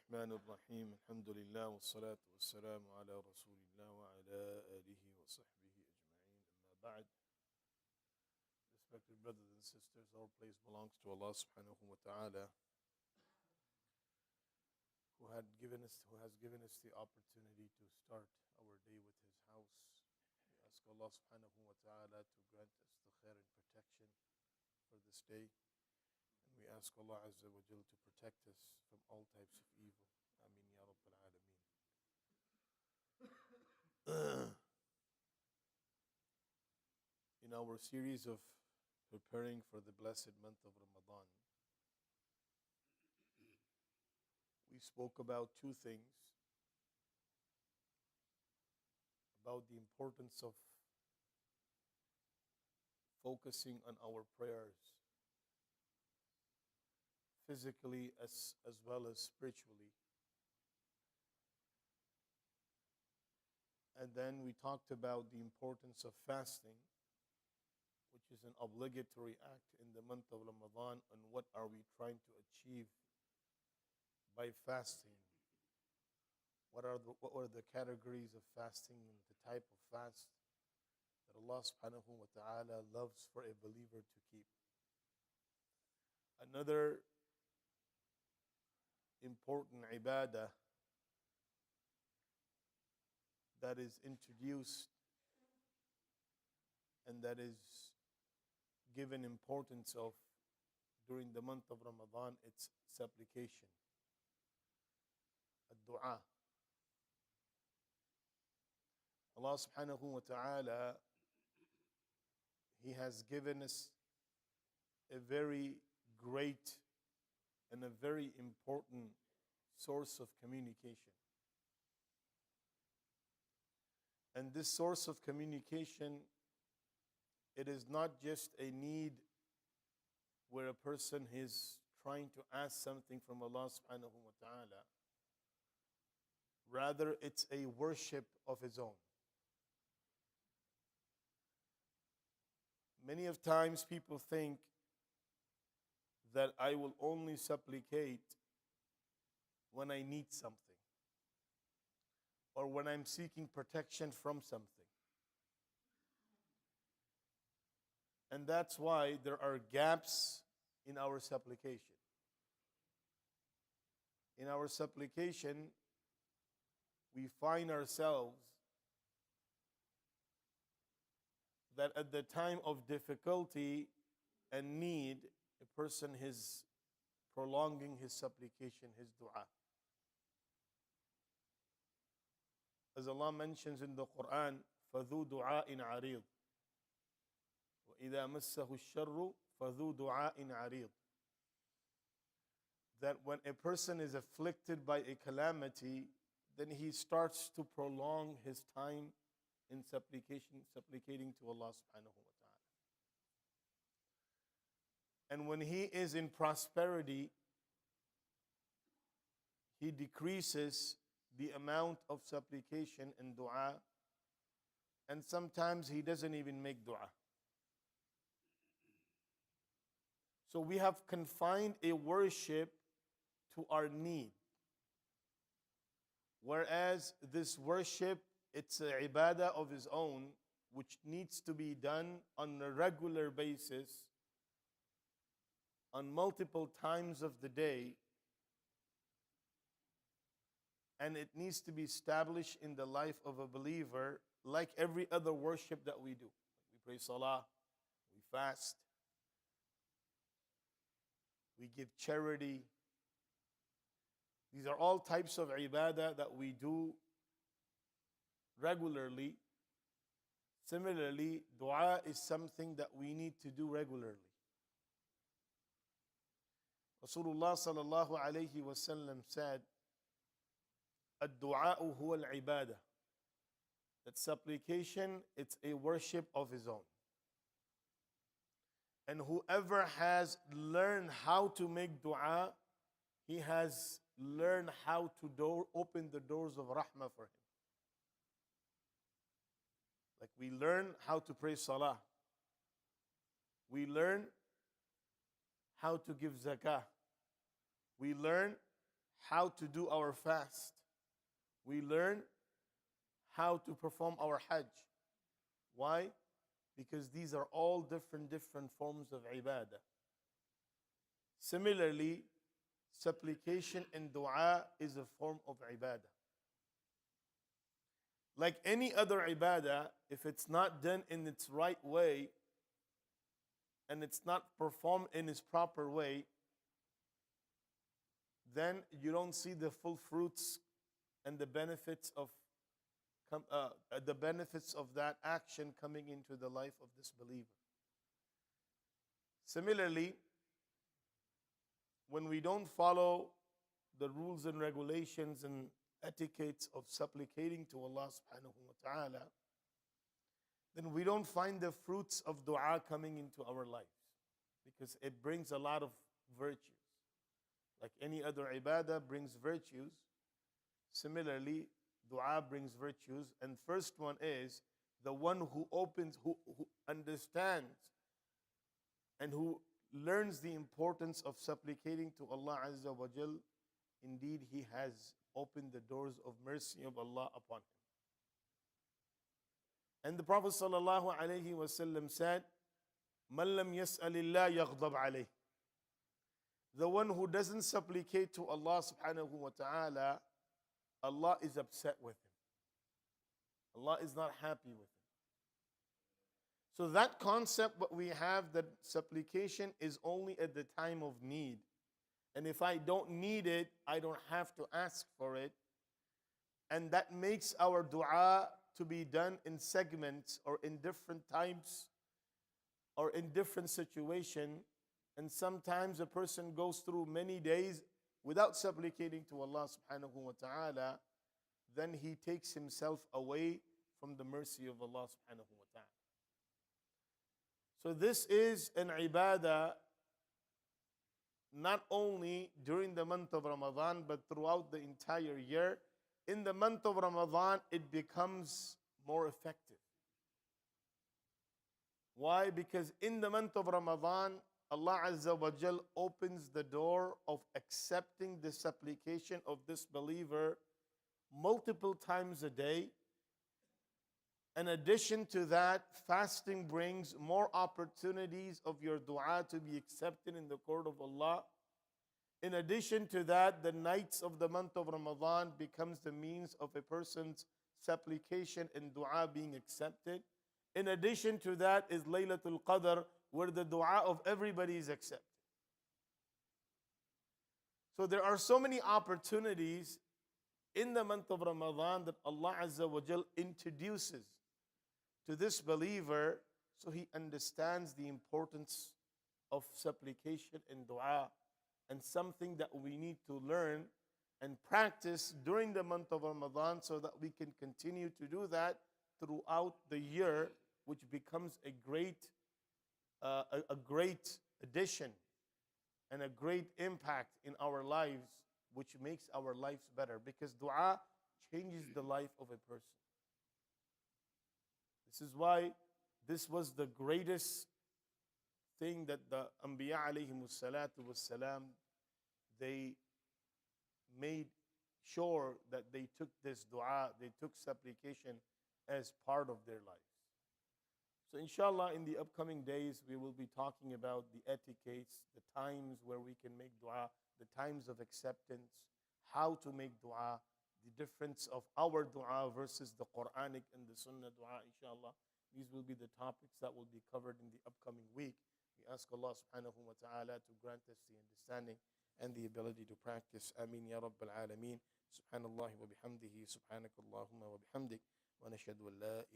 الرحمن الرحيم الحمد لله والصلاة والسلام على رسول الله وعلى آله وصحبه أجمعين أما بعد. Respected brothers and sisters, all praise belongs to Allah subhanahu wa ta'ala who has given us the opportunity to start our day with His house. We ask Allah subhanahu wa ta'ala to grant us the khair and protection for this day. And we ask Allah Azza wa Jal to protect us from all types of evil. Ameen Ya Rabbil Alameen. In our series of preparing for the blessed month of Ramadan, we spoke about two things. About the importance of focusing on our prayers, physically as well as spiritually. And then we talked about the importance of fasting, which is an obligatory act in the month of Ramadan, and what are we trying to achieve by fasting. What are the categories of fasting and the type of fast that Allah subhanahu wa ta'ala loves for a believer to keep. Another important ibadah that is introduced and that is given importance of during the month of Ramadan, it's supplication, ad-du'a. Allah subhanahu wa ta'ala, He has given us a very great and a very important source of communication. And this source of communication, it is not just a need where a person is trying to ask something from Allah subhanahu wa ta'ala. Rather, it's a worship of his own. Many of times people think that I will only supplicate when I need something or when I'm seeking protection from something. And that's why there are gaps in our supplication. In our supplication, we find ourselves that at the time of difficulty and need, a person is prolonging his supplication, his dua. As Allah mentions in the Quran, فَذُو دُعَاءٍ عَرِيضٍ وَإِذَا مَسَّهُ الشَّرُّ فَذُو دُعَاءٍ عَرِيضٍ. That when a person is afflicted by a calamity, then he starts to prolong his time in supplication, supplicating to Allah subhanahu wa ta'ala. And when he is in prosperity, he decreases the amount of supplication and dua, and sometimes he doesn't even make dua. So we have confined a worship to our need. Whereas this worship, it's an ibadah of its own, which needs to be done on a regular basis, on multiple times of the day, and it needs to be established in the life of a believer like every other worship that we do. We pray salah, we fast, we give charity. These are all types of ibadah that we do regularly. Similarly, dua is something that we need to do regularly. Rasulullah sallallahu alayhi wa sallam said, "Ad-du'a'u huwa al-ibadah." That supplication, it's a worship of his own. And whoever has learned how to make dua, he has learned how to open the doors of rahmah for him. Like we learn how to pray salah. We learn how to give zakah. We learn how to do our fast. We learn how to perform our Hajj. Why? Because these are all different forms of ibadah. Similarly, supplication and dua is a form of ibadah. Like any other ibadah, if it's not done in its right way and it's not performed in its proper way, then you don't see the full fruits and the benefits of that action coming into the life of this believer. Similarly, when we don't follow the rules and regulations and etiquettes of supplicating to Allah subhanahu wa ta'ala, then we don't find the fruits of dua coming into our lives, because it brings a lot of virtues. Like any other ibadah brings virtues, similarly, dua brings virtues. And first one is the one who understands and who learns the importance of supplicating to Allah Azza wa Jal. Indeed, he has opened the doors of mercy of Allah upon him. And the Prophet sallallahu alaihi wasallam said, "Man lam yas'alillah yaghdab alayh." The one who doesn't supplicate to Allah subhanahu wa ta'ala, Allah is upset with him. Allah is not happy with him. So that concept what we have, that supplication is only at the time of need. And if I don't need it, I don't have to ask for it. And that makes our dua to be done in segments or in different times or in different situations. And sometimes a person goes through many days without supplicating to Allah subhanahu wa ta'ala, then he takes himself away from the mercy of Allah subhanahu wa ta'ala. So this is an ibadah not only during the month of Ramadan, but throughout the entire year. In the month of Ramadan, it becomes more effective. Why? Because in the month of Ramadan, Allah Azza wa Jal opens the door of accepting the supplication of this believer multiple times a day. In addition to that, fasting brings more opportunities of your dua to be accepted in the court of Allah. In addition to that, the nights of the month of Ramadan becomes the means of a person's supplication and dua being accepted. In addition to that is Laylatul Qadr, where the dua of everybody is accepted. So there are so many opportunities in the month of Ramadan that Allah Azza wa Jal introduces to this believer, so he understands the importance of supplication and dua, and something that we need to learn and practice during the month of Ramadan, so that we can continue to do that throughout the year, which becomes a great addition and a great impact in our lives, which makes our lives better, because dua changes the life of a person. This is why this was the greatest thing that the Anbiya alayhimus salatu was salam, they made sure that they took this dua, they took supplication as part of their lives. So inshallah, in the upcoming days, we will be talking about the etiquettes, the times where we can make dua, the times of acceptance, how to make dua, the difference of our dua versus the Quranic and the Sunnah dua, inshallah. These will be the topics that will be covered in the upcoming week. We ask Allah subhanahu wa ta'ala to grant us the understanding and the ability to practice. Ameen ya Rabbil Alameen. Subhanallah wa bihamdihi. Subhanakallahumma wa bihamdik. Wa nashhadu an la ilaha